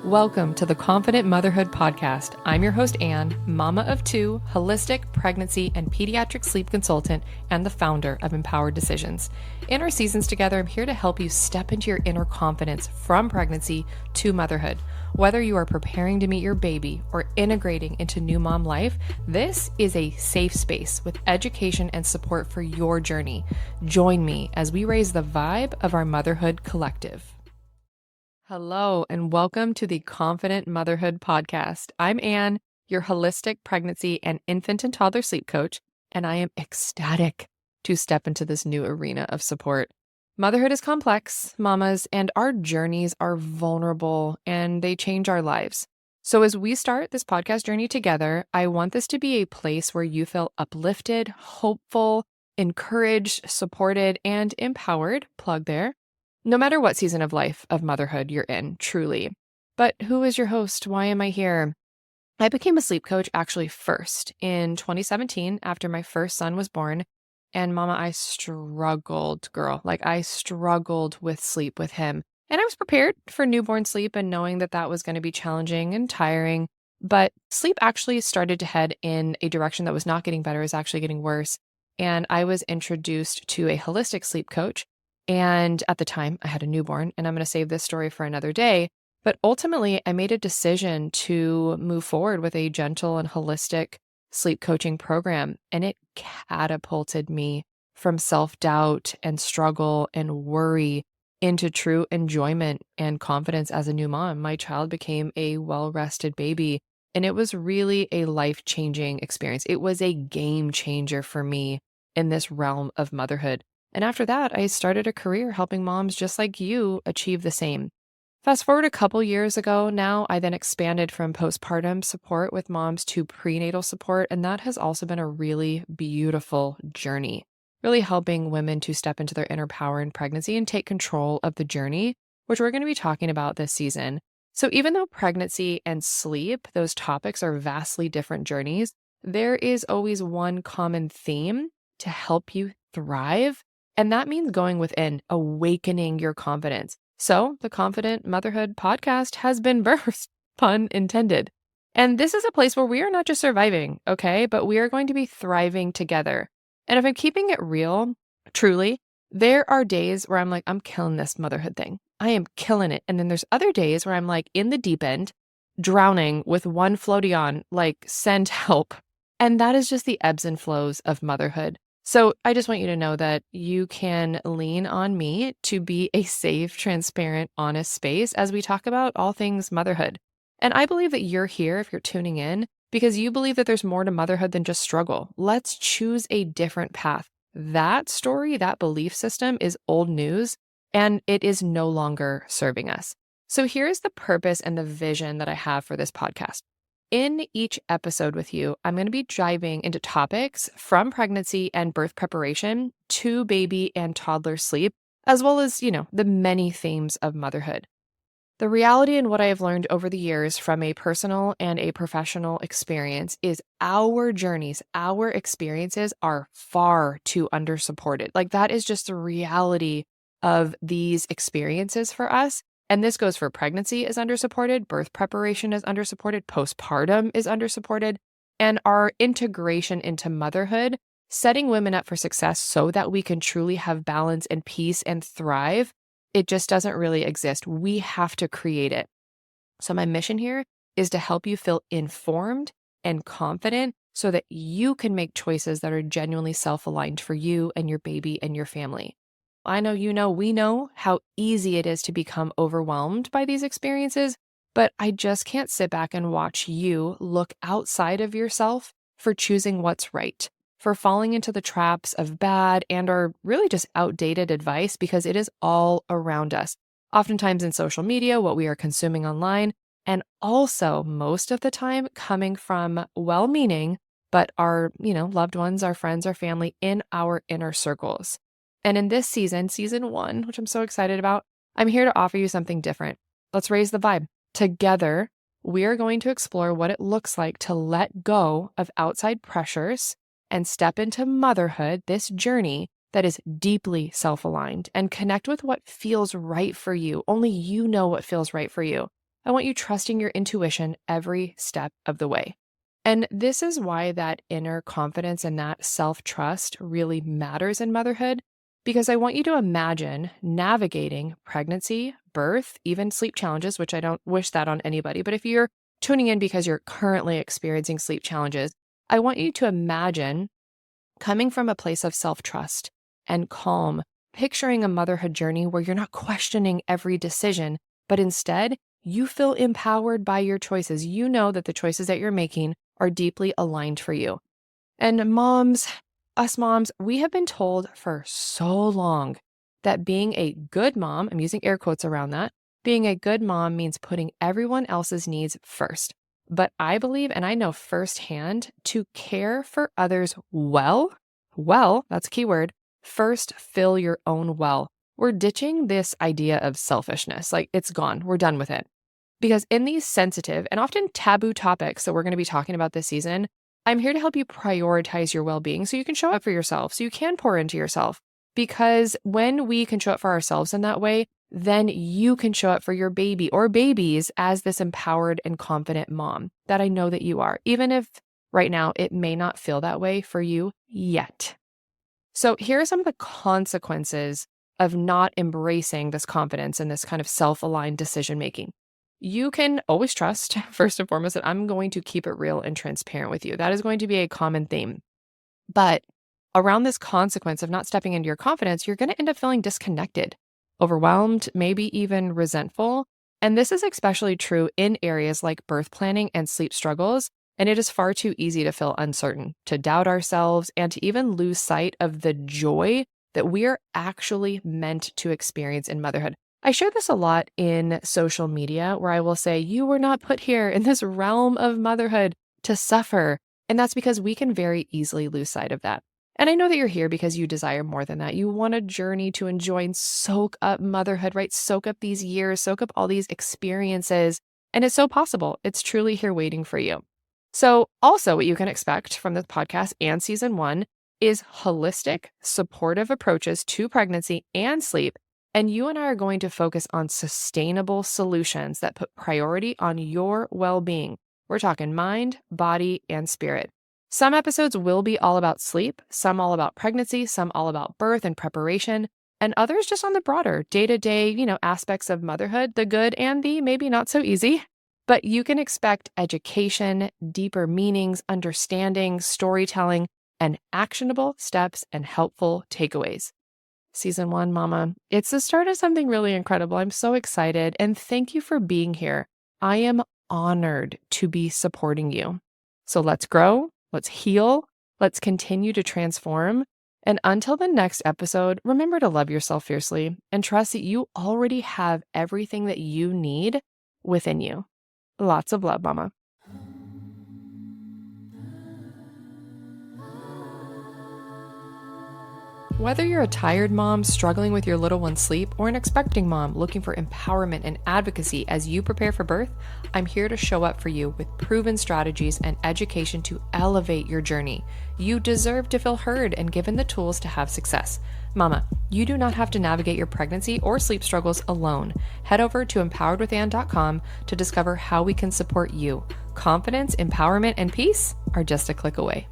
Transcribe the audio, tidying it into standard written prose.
Welcome to the Confident Motherhood Podcast. I'm your host, Anne, mama of two, holistic pregnancy and pediatric sleep consultant, and the founder of Empowered Decisions. In our seasons together, I'm here to help you step into your inner confidence from pregnancy to motherhood. Whether you are preparing to meet your baby or integrating into new mom life, this is a safe space with education and support for your journey. Join me as we raise the vibe of our motherhood collective. Hello, and welcome to the Confident Motherhood Podcast. I'm Anne, your holistic pregnancy and infant and toddler sleep coach, and I am ecstatic to step into this new arena of support. Motherhood is complex, mamas, and our journeys are vulnerable and they change our lives. So as we start this podcast journey together, I want this to be a place where you feel uplifted, hopeful, encouraged, supported, and empowered, plug there, no matter what season of life of motherhood you're in, truly. But who is your host? Why am I here? I became a sleep coach actually first in 2017 after my first son was born. And mama, I struggled, girl. I struggled with sleep with him. And I was prepared for newborn sleep and knowing that that was going to be challenging and tiring. But sleep actually started to head in a direction that was not getting better, it was actually getting worse. And I was introduced to a holistic sleep coach. And at the time, I had a newborn, and I'm going to save this story for another day. But ultimately, I made a decision to move forward with a gentle and holistic sleep coaching program, and it catapulted me from self-doubt and struggle and worry into true enjoyment and confidence as a new mom. My child became a well-rested baby, and it was really a life-changing experience. It was a game changer for me in this realm of motherhood. And after that, I started a career helping moms just like you achieve the same. Fast forward a couple years ago now, I then expanded from postpartum support with moms to prenatal support. And that has also been a really beautiful journey, really helping women to step into their inner power in pregnancy and take control of the journey, which we're going to be talking about this season. So even though pregnancy and sleep, those topics are vastly different journeys, there is always one common theme to help you thrive. And that means going within, awakening your confidence. So the Confident Motherhood Podcast has been birthed, pun intended. And this is a place where we are not just surviving, okay, but we are going to be thriving together. And if I'm keeping it real, truly, there are days where I'm like, I'm killing this motherhood thing. I am killing it. And then there's other days where I'm like in the deep end, drowning with one floaty on, like send help. And that is just the ebbs and flows of motherhood. So I just want you to know that you can lean on me to be a safe, transparent, honest space as we talk about all things motherhood. And I believe that you're here if you're tuning in because you believe that there's more to motherhood than just struggle. Let's choose a different path. That story, that belief system is old news and it is no longer serving us. So here's the purpose and the vision that I have for this podcast. In each episode with you, I'm going to be diving into topics from pregnancy and birth preparation to baby and toddler sleep, as well as, the many themes of motherhood. The reality and what I have learned over the years from a personal and a professional experience is our journeys, our experiences are far too undersupported. That is just the reality of these experiences for us. And this goes for pregnancy is undersupported, birth preparation is undersupported, postpartum is undersupported, and our integration into motherhood, setting women up for success so that we can truly have balance and peace and thrive, it just doesn't really exist. We have to create it. So my mission here is to help you feel informed and confident so that you can make choices that are genuinely self-aligned for you and your baby and your family. I know we know how easy it is to become overwhelmed by these experiences, but I just can't sit back and watch you look outside of yourself for choosing what's right, for falling into the traps of bad and or really just outdated advice because it is all around us, oftentimes in social media, what we are consuming online, and also most of the time coming from well-meaning, but our, loved ones, our friends, our family in our inner circles. And in this season 1, which I'm so excited about, I'm here to offer you something different. Let's raise the vibe. Together, we are going to explore what it looks like to let go of outside pressures and step into motherhood, this journey that is deeply self-aligned, and connect with what feels right for you. Only you know what feels right for you. I want you trusting your intuition every step of the way. And this is why that inner confidence and that self-trust really matters in motherhood, because I want you to imagine navigating pregnancy, birth, even sleep challenges, which I don't wish that on anybody. But if you're tuning in because you're currently experiencing sleep challenges, I want you to imagine coming from a place of self-trust and calm, picturing a motherhood journey where you're not questioning every decision, but instead you feel empowered by your choices. You know that the choices that you're making are deeply aligned for you. And moms, us moms, we have been told for so long that being a good mom, I'm using air quotes around that, being a good mom means putting everyone else's needs first. But I believe, and I know firsthand, to care for others well, that's a key word, first fill your own well. We're ditching this idea of selfishness. Like, it's gone. We're done with it. Because in these sensitive and often taboo topics that we're going to be talking about this season, I'm here to help you prioritize your well-being so you can show up for yourself, so you can pour into yourself. Because when we can show up for ourselves in that way, then you can show up for your baby or babies as this empowered and confident mom that I know that you are, even if right now it may not feel that way for you yet. So here are some of the consequences of not embracing this confidence and this kind of self-aligned decision-making. You can always trust, first and foremost, that I'm going to keep it real and transparent with you. That is going to be a common theme. But around this consequence of not stepping into your confidence, you're going to end up feeling disconnected, overwhelmed, maybe even resentful. And this is especially true in areas like birth planning and sleep struggles. And it is far too easy to feel uncertain, to doubt ourselves, and to even lose sight of the joy that we are actually meant to experience in motherhood. I share this a lot in social media where I will say, you were not put here in this realm of motherhood to suffer. And that's because we can very easily lose sight of that. And I know that you're here because you desire more than that. You want a journey to enjoy and soak up motherhood, right? Soak up these years, soak up all these experiences. And it's so possible. It's truly here waiting for you. So also what you can expect from this podcast and season 1 is holistic, supportive approaches to pregnancy and sleep. And you and I are going to focus on sustainable solutions that put priority on your well-being. We're talking mind, body, and spirit. Some episodes will be all about sleep, some all about pregnancy, some all about birth and preparation, and others just on the broader day-to-day, aspects of motherhood, the good and the maybe not so easy. But you can expect education, deeper meanings, understanding, storytelling, and actionable steps and helpful takeaways. Season 1, Mama, it's the start of something really incredible. I'm so excited. And thank you for being here. I am honored to be supporting you. So let's grow, let's heal, let's continue to transform. And until the next episode, remember to love yourself fiercely and trust that you already have everything that you need within you. Lots of love, Mama. Whether you're a tired mom struggling with your little one's sleep or an expecting mom looking for empowerment and advocacy as you prepare for birth, I'm here to show up for you with proven strategies and education to elevate your journey. You deserve to feel heard and given the tools to have success. Mama, you do not have to navigate your pregnancy or sleep struggles alone. Head over to empoweredwithann.com to discover how we can support you. Confidence, empowerment, and peace are just a click away.